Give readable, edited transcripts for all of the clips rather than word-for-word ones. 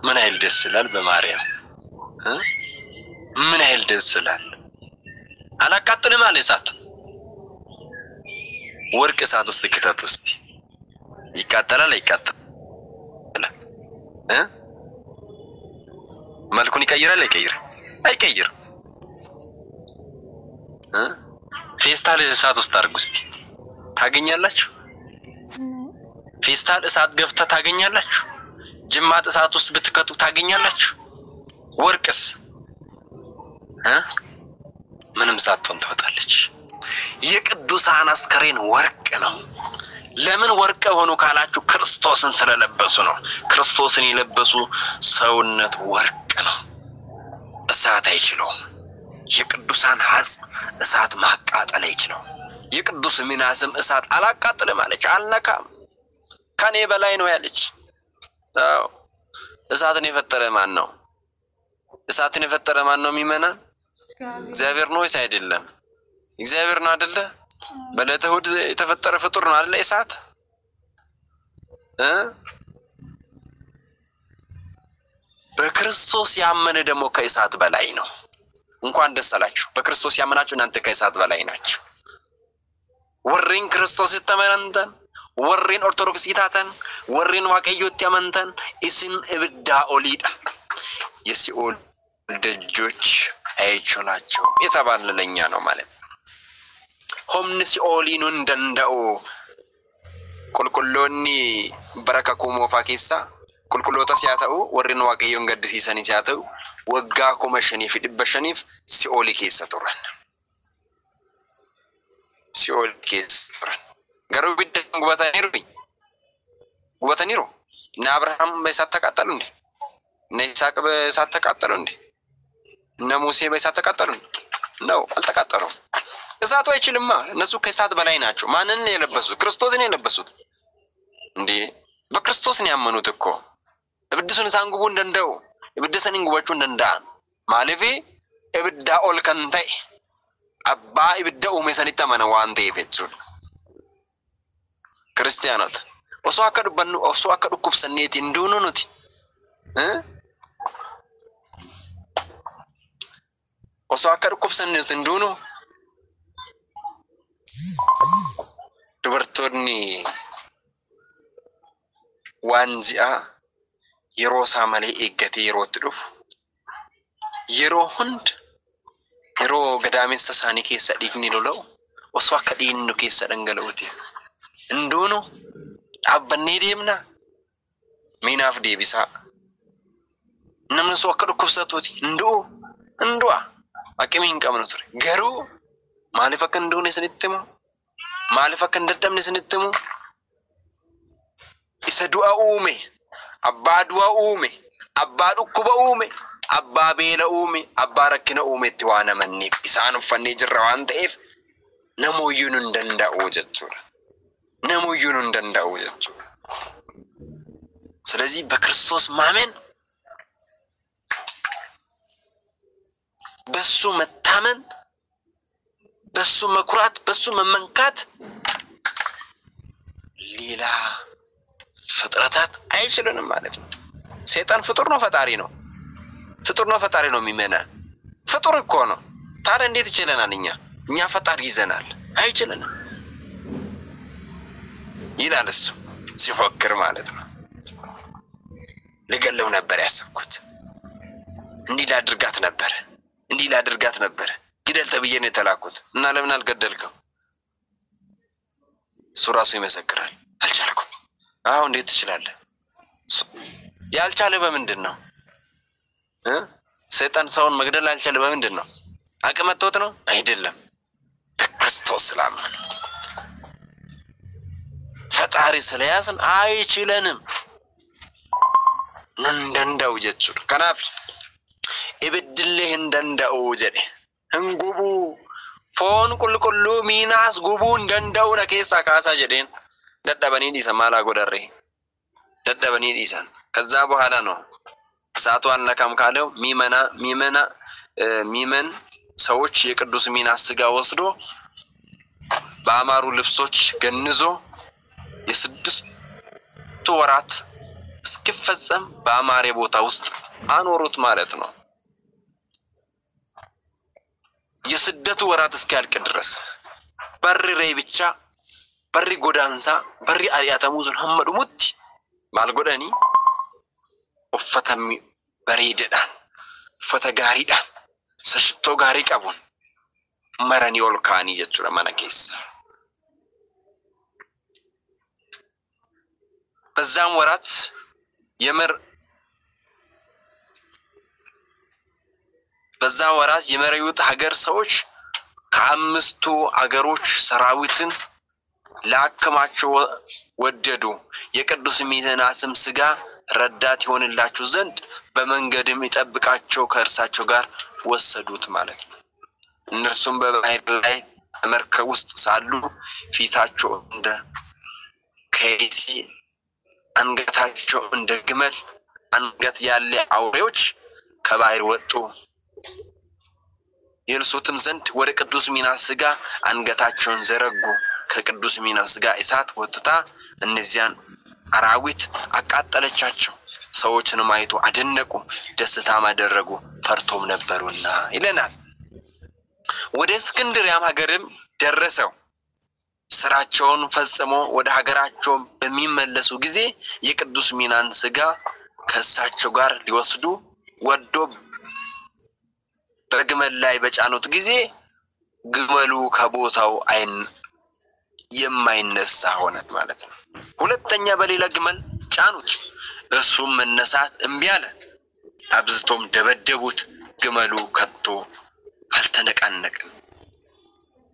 ምን ያህል ደስ ይላል በማርያም ምን ያህል ደስ ይላል አላቃጥልም አለ እሳት ወርቅ እሳት ውስጥ ከተት ውስጥ ይቃጠላል አይቃጠልም መልኩን ይቀይራል አይቀይርም ፌስታል እሳት ውስጥ አድርጉ እስቲ ታገኛላችሁ ፌስታል እሳት ገፍታ ታገኛላችሁ ጅማት እሳት ውስጥ ብትከቱ ታገኛላችሁ ወርቅስ ምንም ሳትሆን ትወጣለች የቅዱሳን አስከሬን ወርቅ ነው ለምን ወርቅ ሆኖ ካላችሁ ክርስቶስን ስለለበሱ ነው ክርስቶስን የለበሱ ሰውነት ወርቅ ነው እሳት አይችለውም የቅዱሳን ሐጽ እሳት ማቃጠል አይችለው የቅዱስ ሚናስም እሳት አላቃጠለም አለች አልነካም ከኔ በላይ ነው ያለች እሳትን የፈጠረ ማን ነው እሳትን የፈጠረ ማን ነው የሚመና እግዚአብሔር ነው ወይስ አይደለም እግዚአብሔር ነው አይደለ በለተሁድ የተፈጠረ ፍጡር ነው አይደለ እሳት በክርስቶስ ያመነ ደግሞ ከእሳት በላይ ነው እንኳን ደስ አላችሁ በክርስቶስ ያመናችሁ እናንተ ከእሳት በላይ ናችሁ ወሪን ክርስቶስ ተመረንተን ወሪን ኦርቶዶክስ ይታተን ወሪን ዋቀዮት ያመንተን እስን እብዳ ኦሊዳ የሲኦል ደጆች አይቾላቸው የተባለለኛ ነው ማለት ሆምን ሲኦሊን እንደንዳው ቁልቁሎኒ በረከኩሞ ፋቂሳ ቁልቁሎታ ሲያተው ወሪን ዋቀዮን ገድሲሰኒ ሲያተው ወጋ ኮመሽኒ ፍድበሽኒፍ ሲኦሊ ኬሰ ጦረን ሲኦል ኬስ ጦረን ገሩ ቢደን ጉበታኒሩ እና አብርሃም በእሳት ተቃጠሉ እንዴ እና ይስሐቅ በእሳት ተቃጠሉ እንዴ እና ሙሴ በእሳት ተቃጠሉ ነው አልተቃጠሉም እሳቱ አይችልማ እነሱ ከእሳት በላይ ናቸው ማንንን የለበሱት ክርስቶስን የለበሱት እንዴ በክርስቶስ ነው ያመኑት እኮ እብድሱን ሳንጉቡ እንደንደው እብድሰን እንጉባቹ እንደንዳ ማለፌ እብዳ ኦልከንታይ አባ እብዳው መሰኒ ተመነ ዋንቴ ይፈጹል ክርስቲያናት ወሶ አከዱ ኩብሰኔት እንደሆነ ነውቲ ወሶ አከዱ ኩብሰኔት እንደሆነ ድበርቶኒ ዋንጂአ የሮሳ ማለ እገቴ የሮት ዱፍ የሮ ሁንድ የሮ ገዳሜን ሰሳኒ ከሰ ዲግኒ ሎለው ወሶ አከዲን ነው ከሰ ደንገለውቲ እንደሆነ አበኔ ዲምና ሚናፍ ዲቢሳ ነምነሱ አከዱ ኩብሰቶቲ እንደዋ አቀሚን ቀምነቱ ገሩ ማለፈከ እንደሆነ ስንትሙ ማለፈከ እንደደምነ ስንትሙ ይሰዱአ ኡሜ አባ ዱአ ኡሜ አባ ዱኩበ ኡሜ አባ ቤለ ኡሜ አባ ረክነ ኡሜ ትዋና መንፍ ኢሳኑ ፈኔ ጅራዋን ተኤፍ ነሞዩን እንደንዳው ጀቹራ ነሞዩን እንደንዳው ጀቹራ ስለዚህ በክርስቶስ ማመን በሱ መታመን በሱ መኩራት በሱ መመንካት ሌላ ፍጥረታት አይችሉንም ማለት ነው ሰይጣን ፍጡር ነው ፈጣሪ ነው የሚመና ፍጡር እኮ ነው ታዲያ እንዴት ይችላል እኛ ፈጣሪ ይዘናል አይችልንም ይላል እሱ ሲፎክር ማለት ነው ለገለው ነበር ያሰብኩት እንዲህ ላድርጋት ነበር ግደል ተብዬ ነው የተላኩት እና ለምን አልገደልከው ሱራሱ ይመሰክራል አልቻልኩም አው እንዴት ትችላለህ ያልቻለ በምንድነው ሰይጣን ሰውን መግደል አልቻለ በምንድነው አቅመቶት ነው አይደለም በክርስቶስ ሰላም ፈጣሪ ስለያዝን አይችለንም እንደንዳው ጀቹ ከናፍ እብድልህ እንደንዳው ጀዴ እንጉቡ ፎን ቁልቁሉ ሚናስ ጉቡ እንደንዳው ነከሳ ካሳ ጀዴን ደደበኒ ዲሰ ማላ ጎደሬ ደደበኒ ዲሰን ከዛ በኋላ ነው ሳቷን ለካም ካለው ሚመን ሰዎች የቅዱስ ሚናስ ስጋ ወስዶ በአማሩ ልብሶች ገንዞ የስድስት ወራት እስኪፈጸም በአማሬ ቦታ ውስጥ አኖሩት ማለት ነው። የስደቱ ወራት እስኪያልቅ ድረስ በርሬ ብቻ በሪ ጎዳንሳ በሪ አሪያተሙዝን ሐመዱሙት ማልጎዳኒ ኡፈተሚ በሬደዳን ኡፈተ ጋሪዳን ሰሽቶ ጋሪ ቀቡን መረኒ ኦልካኒ ጀቹራ ማነኬስ በዛም ወራት የመረዩት ሀገር ሰዎች ከአምስቱ አገሮች ሰራዊትን ላከማቸው ወደዱ። የቅዱስ ሚናስም ስጋ ረዳት ይሆንላቸው ዘንድ በመንገድም ይጠብቃቸው ከእርሳቸው ጋር ወሰዱት ማለት ነው። እነርሱም በባህር ላይ መርከብ ውስጥ ሳሉ ፊታቸው እንደ ከይሲ አንገታቸው እንደ ግመል አንገት ያለ አውሬዎች ከባህር ወጡ። የልሱትም ዘንድ ወደ ቅዱስ ሚናስ ስጋ አንገታቸውን ዘረጉ። ከቅዱስ ሚናስ ስጋ እሳት ወጥታ እነዚያን አራዊት አቃጠለቻቸው። ሰዎችንም አይቶ አደነቁ፣ ደስታም አደረጉ፣ ፈርቶም ነበሩና ይለናል። ወደ እስክንድርያም ሀገርም ደረሰው። ስራቸውን ፈጽሞ ወደ ሀገራቸው በሚመለሱ ጊዜ የቅዱስ ሚናን ስጋ ከእሳቸው ጋር ሊወስዱ ወዶ በግመል ላይ በጫኑት ጊዜ ግመሉ ከቦታው የማይነሳ ሆነ ማለት ነው። ሁለተኛ በሌላ ግመል ጫኑት። እሱም መነሳት እምቢ አለ። አብዝቶም ደበደቡት። ግመሉ ከቶ አልተነቃነቀም፣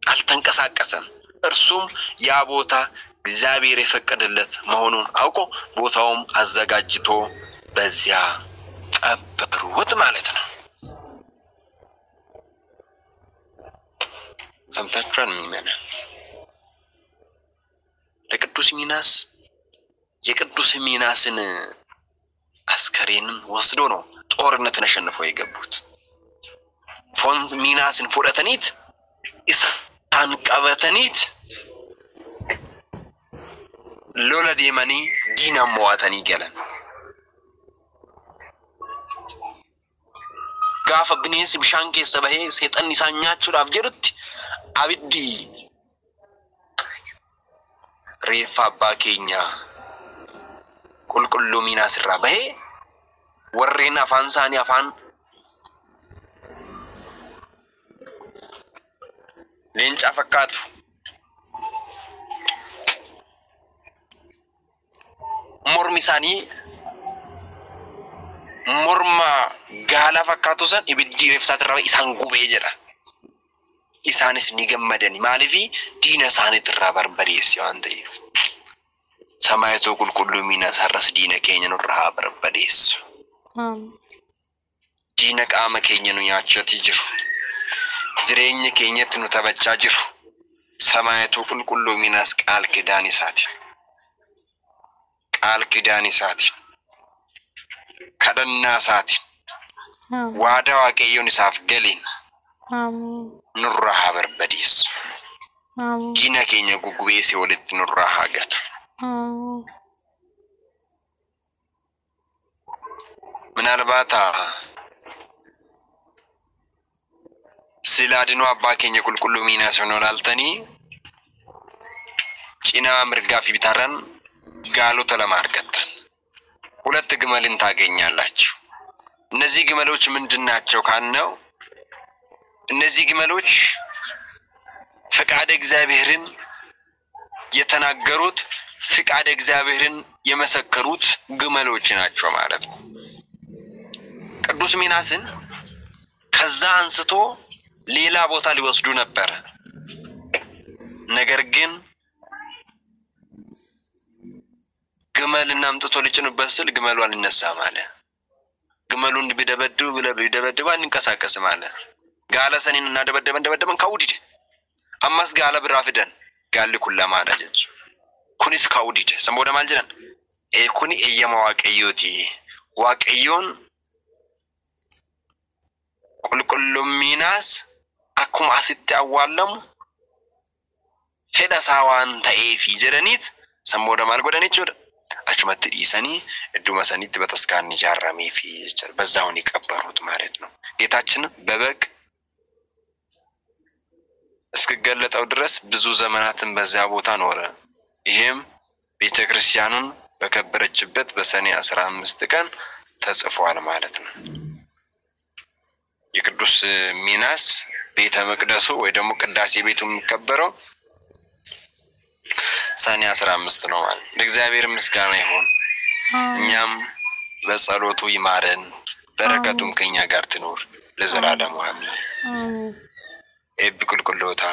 አልተንቀሳቀሰም። እርሱም ያ ቦታ እግዚአብሔር የፈቀደለት መሆኑን አውቆ ቦታውም አዘጋጅቶ በዚያ ቀበሩት ማለት ነው። ሰምታችኋል? ምንመና ለቅዱስ ሚናስ የቅዱስ ሚናስን አስከሬንን ወስዶ ነው ጦርነትን አሸንፈው የገቡት። ፎን ሚናስን ፉረተኒት ኢሳን ቀበተኒት ሎለዲማኒ ዲናሞዋተኒ ገለን ጋፈ ብኔስ ብሻንኬ ሰበሄ ሰይጣን ይሳኛችሁ ዳፍጀሩት አብዲ ሬፋ ባኬኛ ቁልቁሉ ሚናስ ራበሄ ወሬና ፋንሳኒ አፋን ሌንጫ ፈካቱ ሞርሚሳኒ ሞርማ ጋላ ፈካቱ ሰን ኢብዲ ሬፍሳት ራበ ኢሳን ጉቤ ጀራ ኢሳንስ ኒገመደኒ ማለፊ ዲነ ሳኔ ተራበር በሪስ ያንተ ሰማይቶ ቁልቁሉ ሚናስ አራስ ዲነ ከኘኑ ራበር በሪስ ዲነ ቃመ ከኘኑ ያቸት ይጅሩ ዝሬኝ ከኘት ነው ተበቻ ጅሩ ሰማይቶ ቁልቁሉ ሚናስ ቃል ኪዳን ይሳት ከደና ሳት ዋዳ ዋቀዮን ይሳፍ ገሊን አሜን ኑራ ሀበር በዲስ ዲነ ከኘ ጉጉቤ ሲወልት ኑራ ሀገት ምናልባት ስላድኖ አባከኘ ቁልቁሉ ሚናስ ሆኖላልተኒ ጭና ምርጋፊ ቢታረን ጋሎ ተለማርገታል። ሁለት ግመልን ታገኛላችሁ። እነዚህ ግመሎች ምንድናቸው ካነው? እነዚህ ግመሎች ፈቃደ እግዚአብሔርን የተናገሩት ፈቃደ እግዚአብሔርን የመሰከሩት ግመሎች ናቸው ማለት ነው። ቅዱስ ሚናስን ከዛ አንስቶ ሌላ ቦታ ሊወስዱ ነበር። ነገር ግን ግመልና አምጥቶ ሊጭኑበት ስል ግመሉ አልነሳ ማለት ግመሉን ቢደበድቡ አንንቀሳቀስ ማለት ጋለሰኒን እና ደበደበን ካውዲድ አማስ ጋለ ብራፍደን ጋል ኩላማ አዳጀች ኩኒስ ካውዲድ ሰምቦደ ማልጀን ኩኒ እየማዋቀዮቲ ዋቀዮን ቁልቁሉ ሚናስ አኩም አስት አዋለም ሄዳሳዋን ታኤፊ ጀረኒት ሰምቦደ ማልጎደኒች achumatti dhiisanii idduma sanitti bataskaanni ijaarramee fi በዛውን የቀበሩት ማለት ነው። ጌታችን በበግ እስከገለጠው ድረስ ብዙ ዘመናትን በዛ ቦታ ኖረ። ይሄም ቤተክርስቲያኑን በከበረችበት በሰኔ 15 ቀን ተጽፏል ማለት ነው። የቅዱስ ሚናስ ቤተ መቅደሱ ወይ ደግሞ ቅዳሴ ቤቱ የሚከበረው ሰኔ 15 ነው ማለት። ለእግዚአብሔር ምስጋና ይሁን። እኛም በጸሎቱ ይማረን፣ በረከቱን ከኛ ጋር ትኖር ለዘላለም አሜን። ኤብ ቁልቁሎታ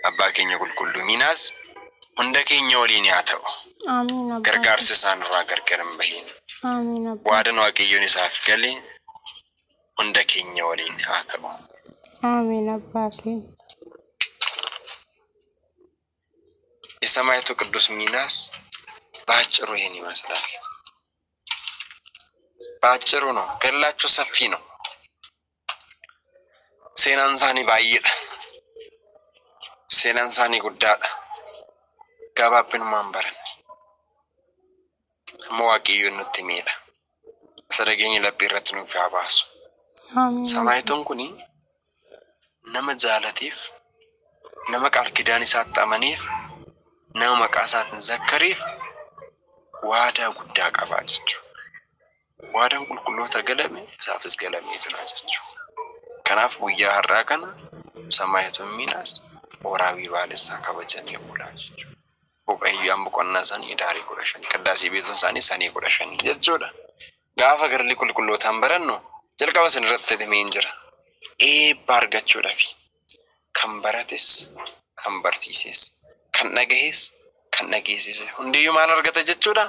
አባከኛ ቁልቁሉ ሚናስ እንደከኛ ወሊን ያተው አሜን አባ ገርጋር ስሳን ገርገርም በይን አሜን አባ ዋደን ዋቀዮን ይሳፍ ገሊ እንደከኛ ወሊን ያተው አሜን አባኬ የሰማይቱ ቅዱስ ሚናስ ባጭሩ ይሄን ይመስላል። ባጭሩ ነው፣ ገላችሁ ሰፊ ነው። ሴናንሳኒ ባይል ሴናንሳኒ ጉዳዳ ጋባብን ማንበረን መዋቂዩን ትሜላ ሰረገኝ ለቢረት ነው ፋባስ አሜን ሰማይቱን ኩኒ ነመጃለቲፍ ነመቃል ኪዳን ይሳጣመኒፍ ነው መቃሳትን ዘከሪፍ ዋዳ ጉዳ ቀባጭቹ ዋዳን ቁልቁሎታ ገለሜ ሳፍስ ገለሜ ተናጨቹ ከናፍ ጉያ ሐራከና ሰማይቱ ሚናስ ወራዊ ባለሳ ከበጀን ይውላጭቹ ወቀያም ቆናሳን ይዳሪ ቁረሽን ቅዳሴ ቤቱን ሳኒ ሳኒ ቁረሽን የጆዳ ጋፋ ገርሊ ቁልቁሎታን በረን ነው ጀልቃወስን ረተደ ሜንጀራ ባርጋቹ ዳፊ ከምበረትስ ከምበርሲሲስ ከነገሄስ ከነጌሲስ እንዲዩ ማለርገተ ጀቹዳ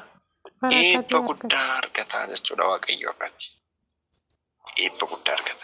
በጉዳ አርገታ ጀቹዳ ዋቀዮ አርገቲ በጉዳ አርገታ